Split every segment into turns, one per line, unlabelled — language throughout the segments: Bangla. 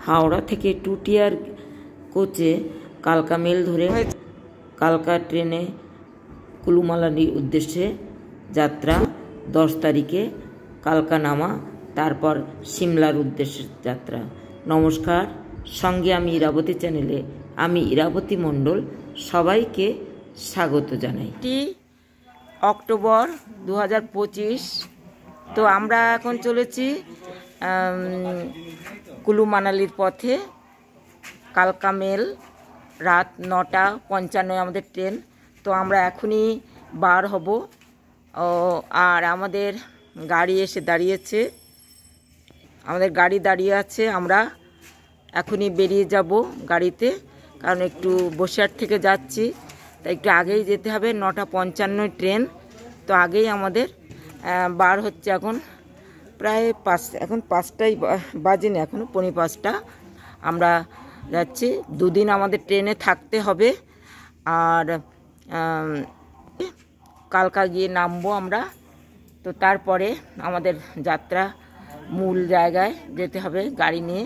হাওড়া থেকে টুটিয়ার কোচে কালকা মেল ধরে কালকা ট্রেনে কুলুমালানির উদ্দেশ্যে যাত্রা। 10 তারিখে কালকা নামা, তারপর সিমলার উদ্দেশ্যে যাত্রা। নমস্কার, সঙ্গে আমি ইরাবতী চ্যানেলে আমি ইরাবতী মণ্ডল সবাইকে স্বাগত জানাই। অক্টোবর 2025। তো আমরা এখন চলেছি কুলু মানালির পথে। কালকা মেল, রাত 9:55 আমাদের ট্রেন। তো আমরা এখনই বার হব। আর আমাদের গাড়ি এসে দাঁড়িয়েছে, আমাদের গাড়ি দাঁড়িয়ে আছে। আমরা এখনই বেরিয়ে যাব গাড়িতে, কারণ একটু বসিরহাট থেকে যাচ্ছি, তাই একটু আগেই যেতে হবে। 9:55 ট্রেন, তো আগেই আমাদের বার হচ্ছে। এখন প্রায় 5টাই বাজেনি, এখনও 5:45। আমরা যাচ্ছি। 2 দিন আমাদের ট্রেনে থাকতে হবে, আর কালকা গিয়ে নামবো আমরা। তো তারপরে আমাদের যাত্রা মূল জায়গায় যেতে হবে গাড়ি নিয়ে।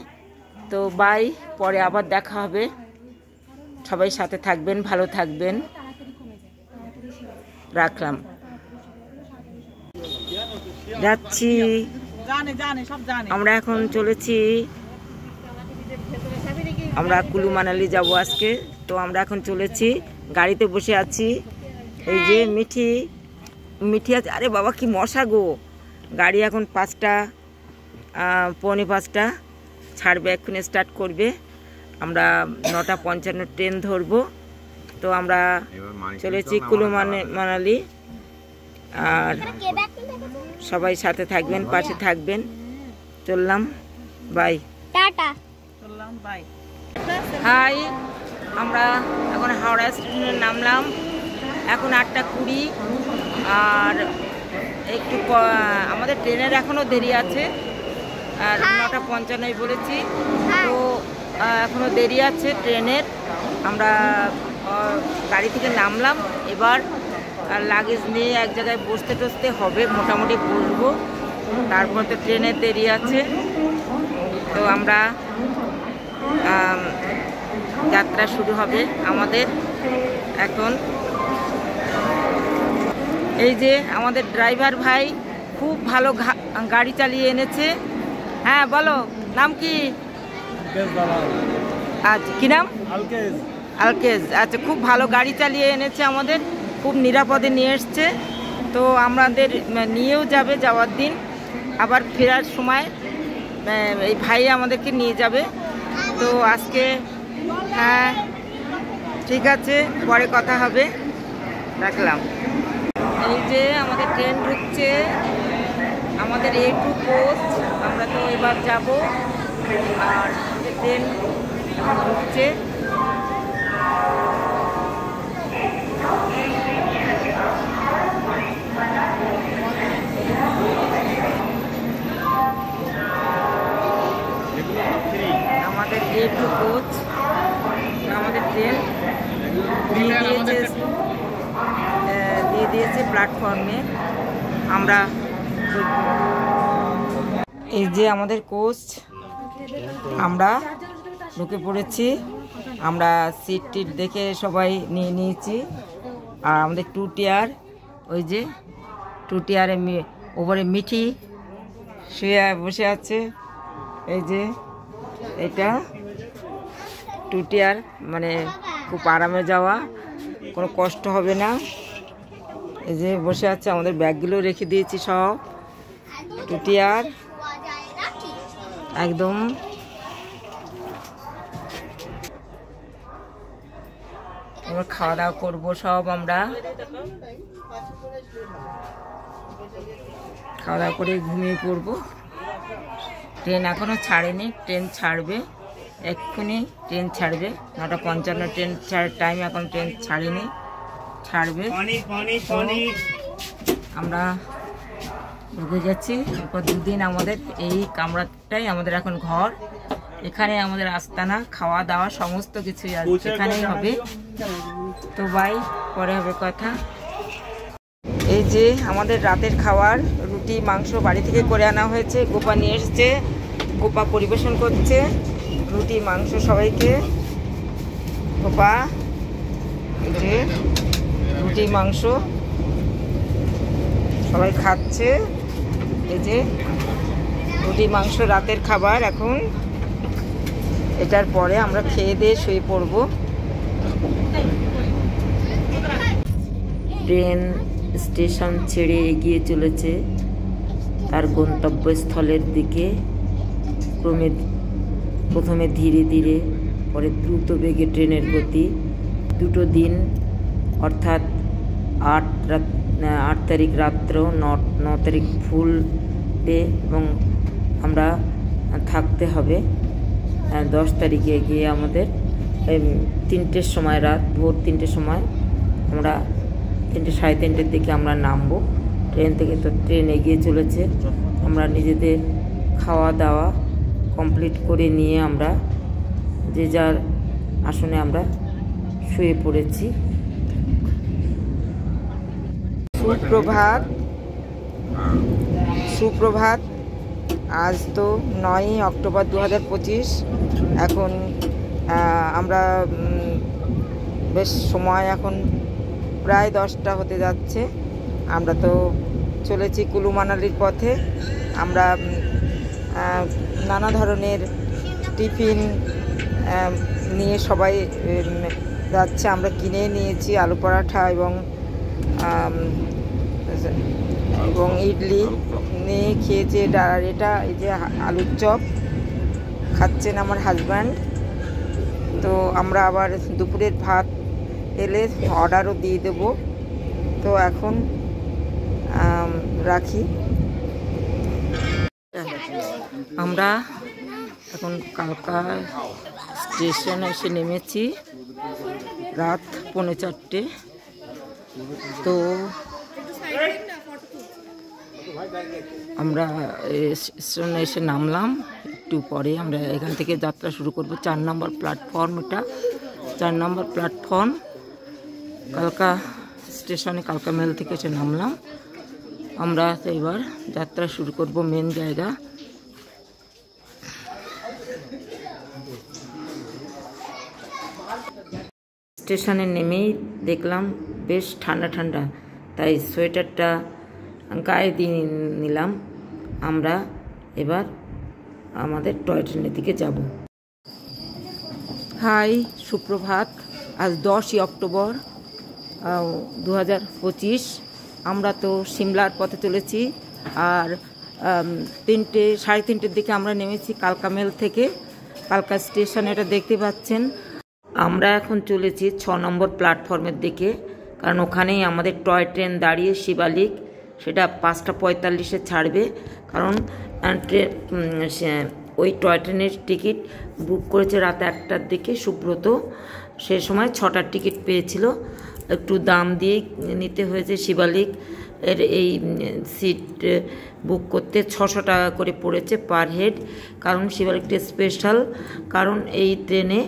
তো বাই, পরে আবার দেখা হবে। সবাই সাথে থাকবেন, ভালো থাকবেন, রাখলাম। যাচ্ছি, আমরা এখন চলেছি, আমরা কুলু মানালি যাব আজকে। তো আমরা এখন চলেছি, গাড়িতে বসে আছি। এই যে মিঠি আছে। আরে বাবা, কি মশা গো! গাড়ি এখন 5:45 ছাড়বে, এক্ষুনি স্টার্ট করবে। আমরা 9:55 ট্রেন ধরবো। তো আমরা চলেছি কুলু মানালি। আর সবাই সাথে থাকবেন, পাশে থাকবেন। চললাম, বাই, টাটা, চললাম, বাই, হাই। আমরা এখন হাওড়া স্টেশনে নামলাম। এখন 8:20। আর একটু আমাদের ট্রেনের এখনও দেরি আছে, আর 9:55 বলেছি। তো এখনও দেরি আছে ট্রেনের। আমরা গাড়ি থেকে নামলাম, এবার লাগেজ নিয়ে এক জায়গায় বসতে হবে, মোটামুটি বসবো। তারপর তো ট্রেনের দেরি আছে। তো আমরা যাত্রা শুরু হবে আমাদের এখন। এই যে আমাদের ড্রাইভার ভাই খুব ভালো গাড়ি চালিয়ে এনেছে। হ্যাঁ বলো, নাম কি? আচ্ছা, কি নাম? আলকেজ। আচ্ছা, খুব ভালো গাড়ি চালিয়ে এনেছে আমাদের, খুব নিরাপদে নিয়ে এসছে। তো আমাদের নিয়েও যাবে যাওয়ার দিন, আবার ফেরার সময় এই ভাই আমাদেরকে নিয়ে যাবে। তো আজকে হ্যাঁ ঠিক আছে, পরে কথা হবে, রাখলাম। এই যে আমাদের ট্রেন ঢুকছে, আমাদের A2 কোচ। আমরা তো এবার যাব, আর ট্রেন ঢুকছে। আমাদের A2 কোচ, আমাদের ট্রেন দিয়ে দিয়েছে প্ল্যাটফর্মে। আমরা এই যে আমাদের কোচ, আমরা ঢুকে পড়েছি। আমরা সিট টিট দেখে সবাই নিয়ে নিয়েছি। আর আমাদের 2 টিয়ার, ওই যে 2 টিয়ারে ওপরে মিঠি শুয়ে বসে আছে। এই যে এটা 2 টিয়ার, মানে খুব আরামে যাওয়া, কোনো কষ্ট হবে না। এই যে বসে আছে, আমাদের ব্যাগগুলো রেখে দিয়েছি সব। 2 টিয়ার একদম। এবার খাওয়া দাওয়া করবো সব। আমরা খাওয়া দাওয়া করে ঘুমিয়ে পড়বো। ট্রেন এখনো ছাড়েনি, ট্রেন ছাড়বে এক্ষুনি। ট্রেন ছাড়বে 9:55 ট্রেন টাইম, এখন ট্রেন ছাড়েনি, ছাড়বে। আমরা ঢুকে যাচ্ছি। এরপর 2 দিন আমাদের এই কামরাটাই আমাদের এখন ঘর। এখানে আমাদের আস্তানা, খাওয়া দাওয়া সমস্ত কিছু এখানেই হবে। তো বাই, পরে হবে কথা। এই যে আমাদের রাতের খাবার, রুটি মাংস বাড়ি থেকে করে আনা হয়েছে। গোপা নিয়ে এসছে, গোপা পরিবেশন করছে। রুটি মাংস সবাইকে। বাবা এই যে রুটি মাংস সবাই খাচ্ছে। এই যে রুটি মাংস রাতের খাবার। এখন এটার পরে আমরা খেয়ে দিয়ে শুয়ে পড়ব। ট্রেন স্টেশন ছেড়ে এগিয়ে চলেছে তার গন্তব্যস্থলের দিকে। প্রথমে ধীরে ধীরে, পরে দ্রুত বেগে ট্রেনের গতি। দুটো দিন অর্থাৎ 8 তারিখ রাত্র, 9 তারিখ ফুল ডে, এবং আমরা থাকতে হবে 10 তারিখে গিয়ে আমাদের 3টের সময়, রাত ভোর 3টের সময় আমরা 3টে সাড়ে 3টের দিকে আমরা নামবো ট্রেন থেকে। তো ট্রেন এগিয়ে চলেছে। আমরা নিজেদের খাওয়া দাওয়া কমপ্লিট করে নিয়ে আমরা যে যার আসনে আমরা শুয়ে পড়েছি। সুপ্রভাত। আজ তো 9ই অক্টোবর 2025। এখন আমরা বেশ সময় এখন প্রায় 10টা হতে যাচ্ছে। আমরা তো চলেছি কুলু মানালির পথে। আমরা নানা ধরনের টিফিন নিয়ে সবাই যাচ্ছে। আমরা কিনে নিয়েছি আলু পরাঠা এবং ইডলি নিয়ে খেয়েছি। এটা এই যে আলুর চপ খাচ্ছেন আমার হাজব্যান্ড। তো আমরা আবার দুপুরের ভাত এলে অর্ডারও দিয়ে দেব। তো এখন রাখি। আমরা এখন কালকা স্টেশনে এসে নেমেছি রাত 4:45। তো আমরা স্টেশনে এসে নামলাম। একটু পরে আমরা এখান থেকে যাত্রা শুরু করব। 4 নম্বর প্ল্যাটফর্ম, এটা 4 নম্বর প্ল্যাটফর্ম কালকা স্টেশনে, কালকা মেল থেকে এসে নামলাম। আমরা এবার যাত্রা শুরু করব মেন জায়গা। স্টেশনে নেমেই দেখলাম বেশ ঠান্ডা ঠান্ডা, তাই সোয়েটারটা গায়ে দিয়ে নিলাম। আমরা এবার আমাদের টয় ট্রেনের দিকে যাব। হাই, সুপ্রভাত। আজ 10ই অক্টোবর 2025। আমরা তো সিমলার পথে চলেছি। আর 3টে সাড়ে 3টের দিকে আমরা নেমেছি কালকা মেল থেকে। কালকা স্টেশন এটা দেখতে পাচ্ছেন। আমরা এখন চলেছি 6 নম্বর প্ল্যাটফর্মের দিকে, কারণ ওখানেই আমাদের টয় ট্রেন দাঁড়িয়ে শিবালিক। সেটা 5:45-এ ছাড়বে। কারণ ওই টয় ট্রেনের টিকিট বুক করেছে রাত 1টার দিকে সুব্রত। সে সময় 6টার টিকিট পেয়েছিল। একটু দাম দিয়ে নিতে হয়েছে। শিবালিক এর এই সিট বুক করতে 600 টাকা করে পড়েছে পার হেড। কারণ শিবালিকটা স্পেশাল, কারণ এই ট্রেনে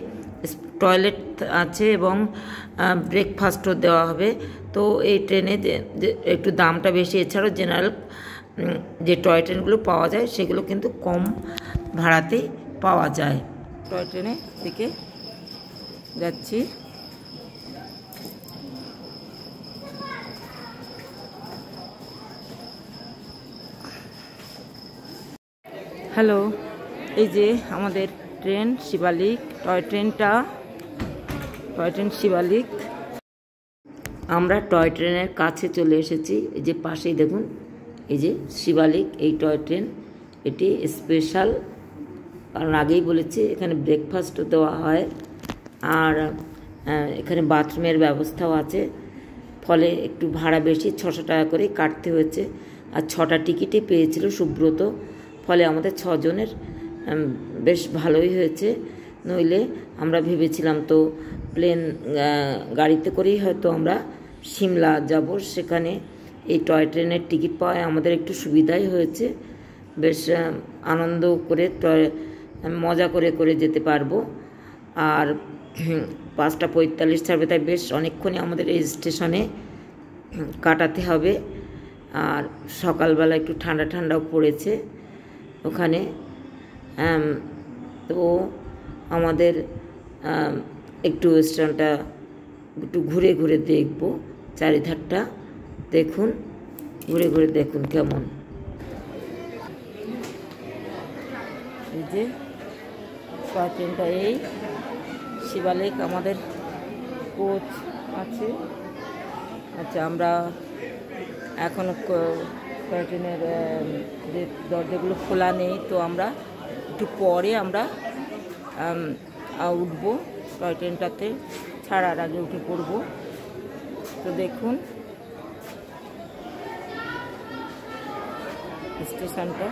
টয়লেট আছে এবং ব্রেকফাস্টও দেওয়া হবে। তো এই ট্রেনে একটু দামটা বেশি। এছাড়াও জেনারেল যে টয় ট্রেনগুলো পাওয়া যায় সেগুলো কিন্তু কম ভাড়াতেই পাওয়া যায়। টয় ট্রেনের দিকে যাচ্ছি। হ্যালো, এই যে আমাদের train Shivalik, toy train Shivalik. আমরা টয় ট্রেনের কাছে চলে এসেছি। এই যে পাশেই দেখুন, এই যে শিবালিক, এই টয় ট্রেন। এটি স্পেশাল, কারণ আগেই বলেছি এখানে ব্রেকফাস্টও দেওয়া হয় আর এখানে বাথরুমের ব্যবস্থাও আছে। ফলে একটু ভাড়া বেশি, 600 টাকা করেই কাটতে হয়েছে। আর 6টা টিকিটই পেয়েছিল সুব্রত। ফলে আমাদের 6 জনের বেশ ভালোই হয়েছে। নইলে আমরা ভেবেছিলাম তো প্লেন গাড়িতে করেই হয়তো আমরা সিমলা যাব। সেখানে এই টয় ট্রেনের টিকিট পাওয়ায় আমাদের একটু সুবিধাই হয়েছে। বেশ আনন্দ করে মজা করে করে যেতে পারবো। আর 5:45 ছাড়বে, তাই বেশ অনেকক্ষণই আমাদের এই স্টেশনে কাটাতে হবে। আর সকালবেলা একটু ঠান্ডা ঠান্ডাও পড়েছে ওখানে। তো আমাদের একটু স্টেশনটা একটু ঘুরে ঘুরে দেখব, চারিধারটা দেখুন, ঘুরে ঘুরে দেখুন কেমন। এই যে টয় ট্রেনটা, এই শিবালেক আমাদের কোচ আছে। আচ্ছা, আমরা এখনও টয় ট্রেনের যে দরজাগুলো খোলা নেই, তো আমরা একটু পরে আমরা উঠবো টয় ট্রেনটাতে, ছাড়ার আগে উঠে পড়ব। তো দেখুন স্টেশনটা,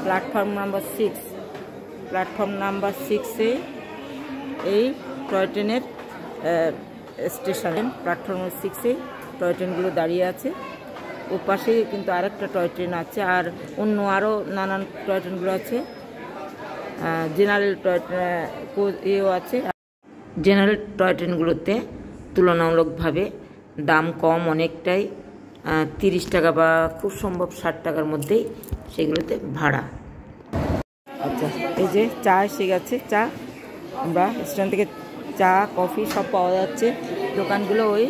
প্ল্যাটফর্ম নাম্বার 6, প্ল্যাটফর্ম নাম্বার 6-এ এই টয় ট্রেনের স্টেশন। প্ল্যাটফর্ম 6-এ টয় ট্রেনগুলো দাঁড়িয়ে আছে। ও পাশে কিন্তু আরেকটা টয় ট্রেন আছে, আর অন্য আরও নানান টয় ট্রেনগুলো আছে। জেনারেল টয় এও আছে। জেনারেল টয় ট্রেনগুলোতে তুলনামূলকভাবে দাম কম অনেকটাই, 30 টাকা বা খুব সম্ভব 60 টাকার মধ্যেই সেগুলোতে ভাড়া। আচ্ছা, এই যে চা এসে গেছে, চা আমরা স্টেশন থেকে চা কফি সব পাওয়া যাচ্ছে দোকানগুলো। ওই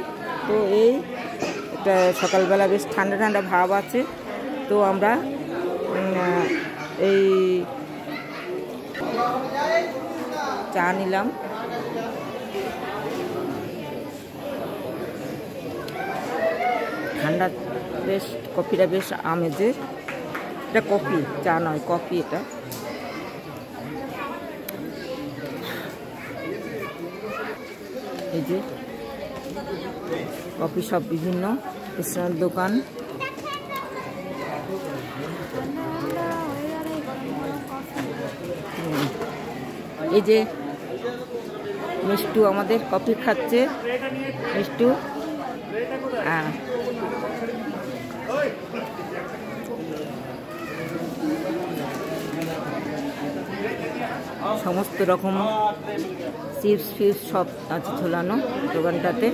তো এই একটা সকালবেলা বেশ ঠান্ডা ঠান্ডা ভাব আছে, তো আমরা এই চা নিলাম। ঠান্ডা বেশ, কফিটা বেশ আমেজের। এটা কফি, চা নয়, কফি এটা। এই যে কফি সব বিভিন্ন স্টেশনের দোকান। এই যে মিষ্টু আমাদের কফি খাচ্ছে, মিষ্টু। সমস্ত রকম চিপস ফিপস সব আছে ঝোলানো দোকানটাতে।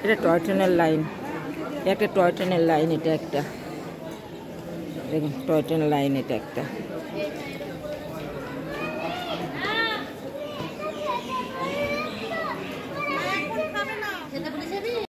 এটা টয় ট্রেনের লাইন, একটা টয় ট্রেনের লাইন, এটা একটা দেখুন টয় ট্রেনের লাইন, এটা একটা